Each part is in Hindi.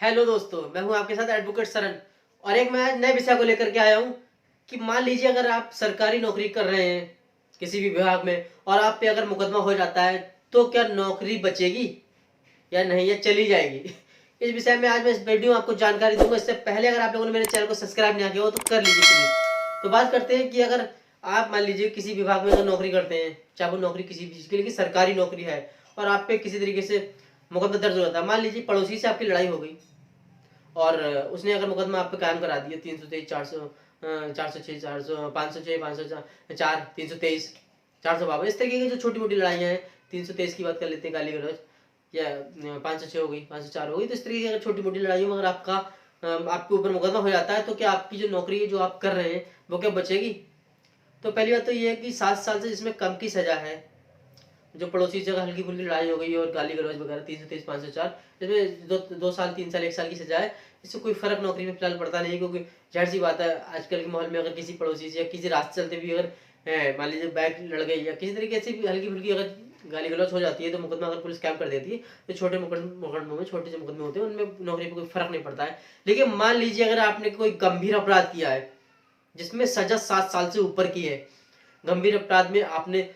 हेलो दोस्तों, मैं हूं आपके साथ एडवोकेट सरन। और एक मैं नए विषय को लेकर के आया हूं कि मान लीजिए अगर आप सरकारी नौकरी कर रहे हैं किसी भी विभाग में और आप पे अगर मुकदमा हो जाता है तो क्या नौकरी बचेगी या नहीं, या चली जाएगी? इस विषय में आज मैं इस वीडियो में आपको जानकारी दूंगा। इससे पहले अगर आप लोगों ने मेरे चैनल को सब्सक्राइब नहीं किया हो तो कर लीजिए प्लीज। तो बात करते हैं कि अगर आप मान लीजिए किसी विभाग में अगर नौकरी करते हैं, चाहे वो नौकरी किसी भी चीज की, लेकिन सरकारी नौकरी है और आप पे किसी तरीके से मुकदमा दर्ज हो जाता है। मान लीजिए पड़ोसी से आपकी लड़ाई हो गई और उसने अगर मुकदमा आप पे कायम करा दिया 323 400 406 400 506 504 323 452, इस तरीके की जो छोटी मोटी लड़ाइयाँ हैं। 323 की बात कर लेते हैं, गाली गलौज, या 506 हो गई, 504 हो गई। तो इस तरीके की अगर छोटी मोटी लड़ाइयों में अगर आपके ऊपर मुकदमा हो जाता है तो क्या आपकी जो नौकरी है जो आप कर रहे हैं वो क्या बचेगी? तो पहली बात तो ये है कि 7 साल से जिसमें कम की सजा है, जो पड़ोसी से हल्की फुल्की लड़ाई हो गई और गाली गलौज वगैरह 323 504, इसमें 2 साल 3 साल 1 साल की सजा है। इससे कोई फर्क नौकरी में फिलहाल पड़ता नहीं है, क्योंकि जाहिर सी बात है आजकल के माहौल में अगर किसी पड़ोसी से या किसी रास्ते चलते भी अगर मान लीजिए बाइक लड़ गई या किसी तरीके से भी हल्की फुल्की अगर गाली गलौज हो जाती है तो मुकदमा अगर पुलिस कैम कर देती है तो छोटे मुकदमों में, छोटे जो मुकदमे होते हैं उनमें नौकरी पर कोई फर्क नहीं पड़ता है। लेकिन मान लीजिए अगर आपने कोई गंभीर अपराध किया है जिसमें सजा 7 साल से ऊपर की है, गंभीर अपराध में आपने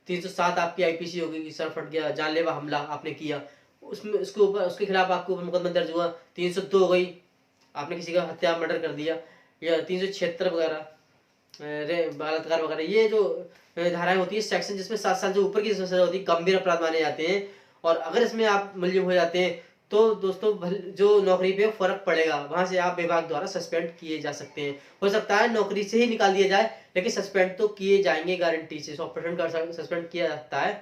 307 आपकी आईपीसी होगी कि सर फट गया, जानलेवा हमला आपने किया, उसमें उसके ऊपर उसके खिलाफ आपके ऊपर मुकदमा दर्ज हुआ। 302 हो गई, आपने किसी का हत्या मर्डर कर दिया, या 376 वगैरह बलात्कार वगैरह, ये जो धाराएं होती है सेक्शन जिसमें 7 साल से ऊपर की सजा होती है, गंभीर अपराध माने जाते हैं। और अगर इसमें आप मुलजिम हो जाते हैं तो दोस्तों जो नौकरी पे फर्क पड़ेगा, वहां से आप विभाग द्वारा सस्पेंड किए जा सकते हैं। हो सकता है नौकरी से ही निकाल दिया जाए, लेकिन सस्पेंड तो किए जाएंगे गारंटी से, 100% का सस्पेंड किया जाता है।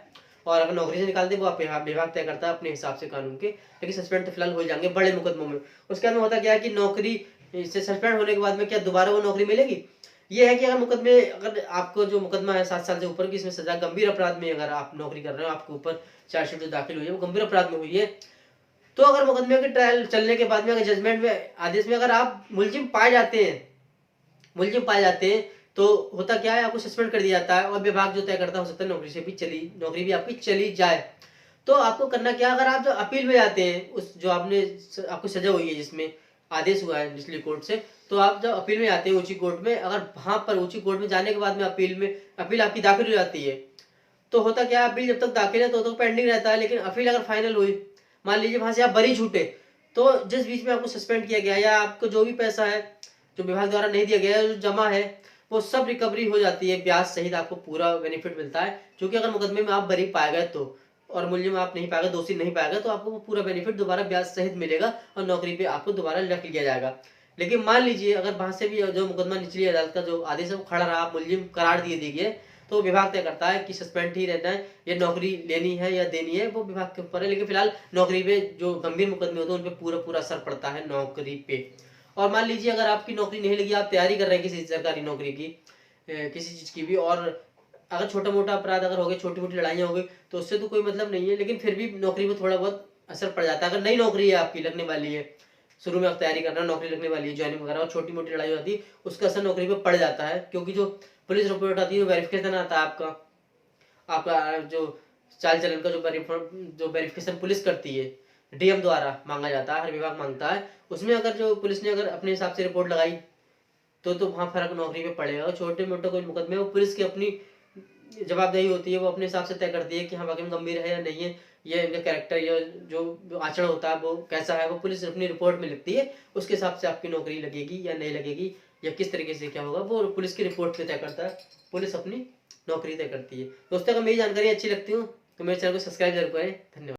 और अगर नौकरी से निकाल दे वो आप विभाग तय करता है अपने हिसाब से कानून के, लेकिन सस्पेंड तो फिलहाल हो जाएंगे बड़े मुकदमों में। उसके बाद में होता क्या है कि नौकरी से सस्पेंड होने के बाद में क्या दोबारा वो नौकरी मिलेगी? ये है कि अगर आपको जो मुकदमा है 7 साल से ऊपर की, इसमें सजा गंभीर अपराध में अगर आप नौकरी कर रहे हो, आपके ऊपर चार्जशीट जो दाखिल हुई है वो गंभीर अपराध में हुई है, तो अगर मुकदमे के ट्रायल चलने के बाद में अगर जजमेंट में आदेश में अगर आप मुलजिम पाए जाते हैं तो होता क्या है, आपको सस्पेंड कर दिया जाता है और विभाग जो तय करता है, हो सकता है नौकरी भी आपकी चली जाए। तो आपको करना क्या, अगर आप जो अपील में जाते हैं उस जो आपको सजा हुई है जिसमें आदेश हुआ है निचली कोर्ट से, तो आप जब अपील में जाते हैं ऊंची कोर्ट में, अगर वहां पर ऊंची कोर्ट में जाने के बाद में अपील आपकी दाखिल हो जाती है, तो होता क्या है, अपील जब तक दाखिल है तो पेंडिंग रहता है। लेकिन अपील अगर फाइनल हुई, मान लीजिए वहां से आप बरी छूटे, तो जिस बीच में आपको सस्पेंड किया गया या आपको जो भी पैसा है जो विभाग द्वारा नहीं दिया गया है, जो जमा है, वो सब रिकवरी हो जाती है, ब्याज सहित आपको पूरा बेनिफिट मिलता है। क्योंकि अगर मुकदमे में आप बरी पाए गए तो, और मुलजिम आप नहीं पाएगा, दोषी नहीं पाएगा, तो आपको वो पूरा बेनिफिट दोबारा ब्याज सहित मिलेगा और नौकरी पे आपको दोबारा रख लिया जाएगा। लेकिन मान लीजिए अगर वहां से भी जो मुकदमा निचली अदालत का जो आदेश है वो खड़ा रहा, आप मुलजिम करार दिए गए, तो विभाग तय करता है कि सस्पेंड ही रहना है, ये नौकरी लेनी है या देनी है, वो विभाग के ऊपर है। लेकिन फिलहाल नौकरी पे जो गंभीर मुकदमे होते हैं उन पे पूरा पूरा असर पड़ता है नौकरी पे। और मान लीजिए अगर आपकी नौकरी नहीं लगी, आप तैयारी कर रहे हैं किसी सरकारी नौकरी की, किसी चीज की भी, और अगर छोटा मोटा अपराध अगर हो गए, छोटी मोटी लड़ाइयाँ हो गई, तो उससे तो कोई मतलब नहीं है, लेकिन फिर भी नौकरी में थोड़ा बहुत असर पड़ जाता है। अगर नई नौकरी है आपकी लगने वाली है, शुरू में आप तैयारी करना, नौकरी लगने वाली है, ज्वाइनिंग वगैरह, और छोटी मोटी लड़ाई होती है, उसका असर नौकरी पे पड़ जाता है। क्योंकि जो पुलिस रिपोर्ट आती है, वेरिफिकेशन आता है आपका जो चाल चलन का जो वेरिफिकेशन पुलिस करती है, डीएम द्वारा मांगा जाता है, हर विभाग मांगता है। उसमें अगर जो पुलिस ने अगर अपने हिसाब से रिपोर्ट लगाई तो वहां फर्क नौकरी पे पड़ेगा। और छोटे मोटे कोई मुकदमे वो पुलिस की अपनी जवाबदेही होती है, वो अपने हिसाब से तय करती है कि हाँ वाकई में गंभीर है या नहीं है, ये इनका कैरेक्टर या जो आचरण होता है वो कैसा है, वो पुलिस अपनी रिपोर्ट में लिखती है। उसके हिसाब से आपकी नौकरी लगेगी या नहीं लगेगी, या किस तरीके से क्या होगा, वो पुलिस की रिपोर्ट पे तय करता है, पुलिस अपनी नौकरी तय करती है। दोस्तों अगर मेरी जानकारी अच्छी लगती हो तो मेरे चैनल को सब्सक्राइब जरूर करें। धन्यवाद।